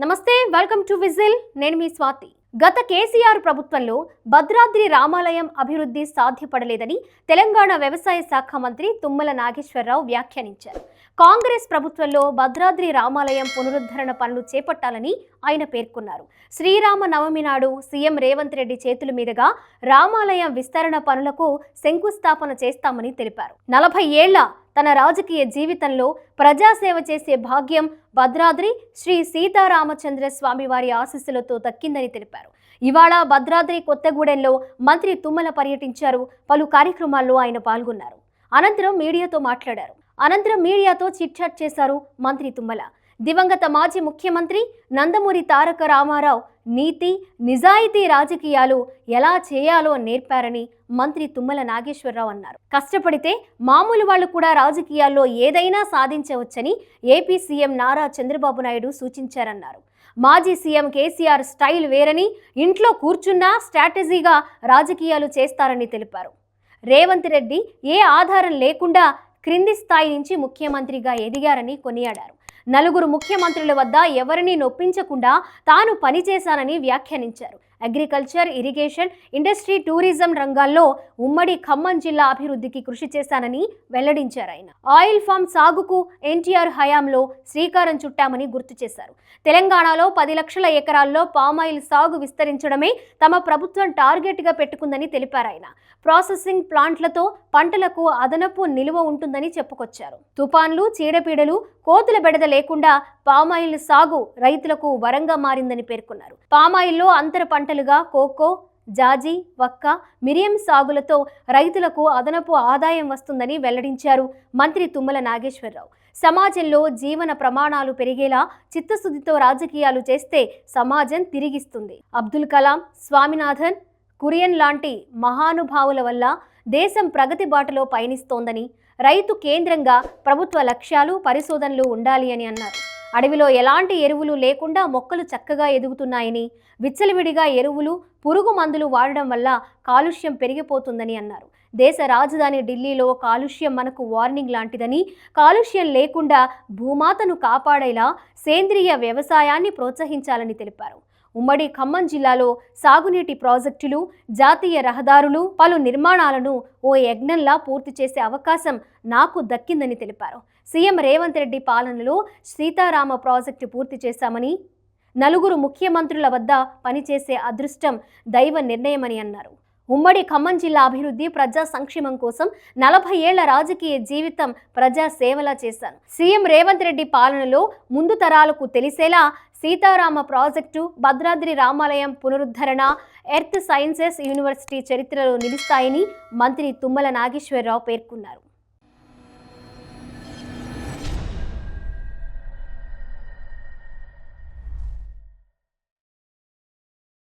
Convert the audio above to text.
నమస్తే, welcome to whistle. నేను మీ స్వాతి. గత కేసీఆర్ ప్రభుత్వంలో భద్రాద్రి రామాలయం అభివృద్ధి సాధ్యపడలేదని తెలంగాణ వ్యవసాయ శాఖ మంత్రి తుమ్మల నాగేశ్వరరావు వ్యాఖ్యానించారు. కాంగ్రెస్ ప్రభుత్వంలో భద్రాద్రి రామాలయం పునరుద్ధరణ పనులు చేపట్టాలని ఆయన పేర్కొన్నారు. శ్రీరామ నవమి నాడు సీఎం రేవంత్ రెడ్డి చేతుల మీదుగా రామాలయం విస్తరణ పనులకు శంకుస్థాపన చేస్తామని తెలిపారు. 40 ఏళ్ల తన రాజకీయ జీవితంలో ప్రజాసేవ చేసే భాగ్యం భద్రాద్రి శ్రీ సీతారామచంద్ర స్వామి వారి ఆశీస్సులతో దక్కిందని తెలిపారు. ఇవాళ భద్రాద్రి కొత్తగూడెంలో మంత్రి తుమ్మల పర్యటించారు. పలు కార్యక్రమాల్లో ఆయన పాల్గొన్నారు. అనంతరం మీడియాతో చిట్చాట్ చేశారు మంత్రి తుమ్మల. దివంగత మాజీ ముఖ్యమంత్రి నందమూరి తారక రామారావు నీతి నిజాయితీ రాజకీయాలు ఎలా చేయాలో నేర్పారని మంత్రి తుమ్మల నాగేశ్వరరావు అన్నారు. కష్టపడితే మామూలు వాళ్ళు కూడా రాజకీయాల్లో ఏదైనా సాధించవచ్చని ఏపీ సీఎం నారా చంద్రబాబు నాయుడు సూచించారన్నారు. మాజీ సీఎం కేసీఆర్ స్టైల్ వేరని, ఇంట్లో కూర్చున్నా స్ట్రాటజీగా రాజకీయాలు చేస్తారని తెలిపారు. రేవంత్ రెడ్డి ఏ ఆధారం లేకుండా క్రింది స్థాయి నుంచి ముఖ్యమంత్రిగా ఎదిగారని కొనియాడారు. 4 ముఖ్యమంత్రుల వద్ద ఎవరిని నొప్పించకుండా తాను పనిచేశానని వ్యాఖ్యానించారు. అగ్రికల్చర్, ఇరిగేషన్, ఇండస్ట్రీ, టూరిజం రంగాల్లో ఉమ్మడి ఖమ్మం జిల్లా అభివృద్ధికి కృషి చేశానని వెల్లడించారు. ఆయన ఆయిల్ ఫామ్ సాగుకు ఎన్టీఆర్ హయాంలో శ్రీకారం చుట్టామని గుర్తు చేశారు. తెలంగాణలో 10 లక్షల ఎకరాల్లో పామాయిల్ సాగు విస్తరించడమే తమ ప్రభుత్వం టార్గెట్గా పెట్టుకుందని తెలిపారు. ఆయన ప్రాసెసింగ్ ప్లాంట్లతో పంటలకు అదనపు నిలువ ఉంటుందని చెప్పుకొచ్చారు. తుపాన్లు, చీడపీడలు, కోతుల బెడద లేకుండా పామాయిల్ సాగు రైతులకు వరంగా మారిందని పేర్కొన్నారు. పామాయిల్లో అంతర పంటలుగా కోకో, జాజి, వక్క, మిరియం సాగులతో రైతులకు అదనపు ఆదాయం వస్తుందని వెల్లడించారు మంత్రి తుమ్మల నాగేశ్వరరావు. సమాజంలో జీవన ప్రమాణాలు పెరిగేలా చిత్తశుద్ధితో రాజకీయాలు చేస్తే సమాజం తిరిగిస్తుంది. అబ్దుల్ కలాం, స్వామినాథన్, కురియన్ లాంటి మహానుభావుల వల్ల దేశం ప్రగతి బాటలో పయనిస్తోందని, రైతు కేంద్రంగా ప్రభుత్వ లక్ష్యాలు, పరిశోధనలు ఉండాలి అని అన్నారు. అడవిలో ఎలాంటి ఎరువులు లేకుండా మొక్కలు చక్కగా ఎదుగుతున్నాయని, విచ్చలవిడిగా ఎరువులు, పురుగు మందులు వాడడం వల్ల కాలుష్యం పెరిగిపోతుందని అన్నారు. దేశ రాజధాని ఢిల్లీలో కాలుష్యం మనకు వార్నింగ్ లాంటిదని, కాలుష్యం లేకుండా భూమాతను కాపాడేలా సేంద్రియ వ్యవసాయాన్ని ప్రోత్సహించాలని తెలిపారు. ఉమ్మడి ఖమ్మం జిల్లాలో సాగునీటి ప్రాజెక్టులు, జాతీయ రహదారులు, పలు నిర్మాణాలను ఓ యజ్ఞంలా పూర్తి చేసే అవకాశం నాకు దక్కిందని తెలిపారు. సీఎం రేవంత్ రెడ్డి పాలనలో సీతారామ ప్రాజెక్టు పూర్తి చేశామని, 4 ముఖ్యమంత్రుల వద్ద పనిచేసే అదృష్టం దైవ నిర్ణయమని అన్నారు. ఉమ్మడి ఖమ్మం జిల్లా అభివృద్ధి, ప్రజా సంక్షేమం కోసం 40 ఏళ్ల రాజకీయ జీవితం ప్రజా సేవలా చేశాను. సీఎం రేవంత్ రెడ్డి పాలనలో ముందు తరాలకు తెలిసేలా సీతారామ ప్రాజెక్టు, భద్రాద్రి రామాలయం పునరుద్ధరణ, ఎర్త్ సైన్సెస్ యూనివర్సిటీ చరిత్రలో నిలుస్తాయని మంత్రి తుమ్మల నాగేశ్వరరావు పేర్కొన్నారు.